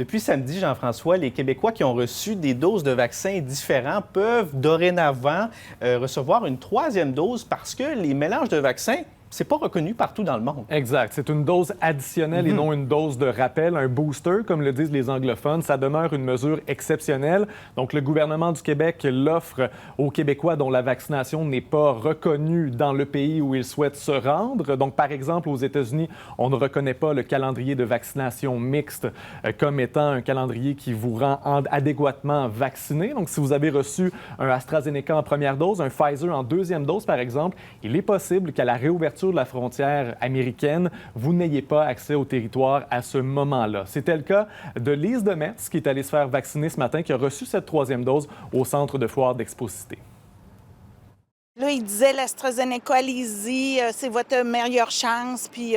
Depuis samedi, Jean-François, les Québécois qui ont reçu des doses de vaccins différents peuvent dorénavant recevoir une troisième dose parce que les mélanges de vaccins, c'est pas reconnu partout dans le monde. Exact. C'est une dose additionnelle et non une dose de rappel, un booster, comme le disent les anglophones. Ça demeure une mesure exceptionnelle. Donc, le gouvernement du Québec l'offre aux Québécois dont la vaccination n'est pas reconnue dans le pays où ils souhaitent se rendre. Donc, par exemple, aux États-Unis, on ne reconnaît pas le calendrier de vaccination mixte comme étant un calendrier qui vous rend adéquatement vacciné. Donc, si vous avez reçu un AstraZeneca en première dose, un Pfizer en deuxième dose, par exemple, il est possible qu'à la réouverture de la frontière américaine, vous n'ayez pas accès au territoire à ce moment-là. C'était le cas de Lise Demers, qui est allée se faire vacciner ce matin, qui a reçu cette troisième dose au centre de foire d'Expo-Cité. Là, il disait l'AstraZeneca, allez-y, c'est votre meilleure chance. Puis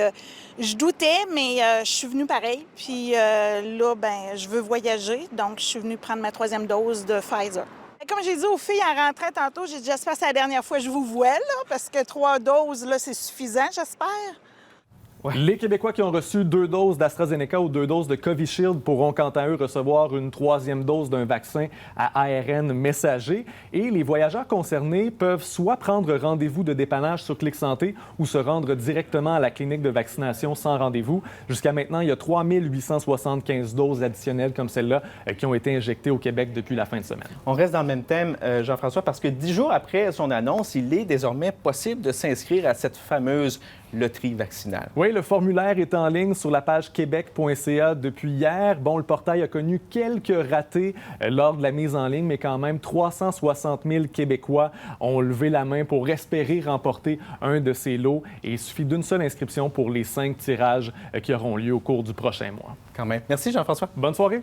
je doutais, mais je suis venue pareil. Puis là, ben, je veux voyager, donc je suis venue prendre ma troisième dose de Pfizer. Comme j'ai dit aux filles en rentrant tantôt, j'ai dit j'espère que c'est la dernière fois que je vous vois, là, parce que 3 doses, là, c'est suffisant, j'espère. Ouais. Les Québécois qui ont reçu 2 doses d'AstraZeneca ou 2 doses de Covishield pourront quant à eux recevoir une troisième dose d'un vaccin à ARN messager. Et les voyageurs concernés peuvent soit prendre rendez-vous de dépannage sur Clic Santé ou se rendre directement à la clinique de vaccination sans rendez-vous. Jusqu'à maintenant, il y a 3875 doses additionnelles comme celle-là qui ont été injectées au Québec depuis la fin de semaine. On reste dans le même thème, Jean-François, parce que 10 jours après son annonce, il est désormais possible de s'inscrire à cette fameuse loterie vaccinale. Oui, le formulaire est en ligne sur la page québec.ca depuis hier. Bon, le portail a connu quelques ratés lors de la mise en ligne, mais quand même 360 000 Québécois ont levé la main pour espérer remporter un de ces lots. Et il suffit d'une seule inscription pour les 5 tirages qui auront lieu au cours du prochain mois. Quand même. Merci, Jean-François. Bonne soirée.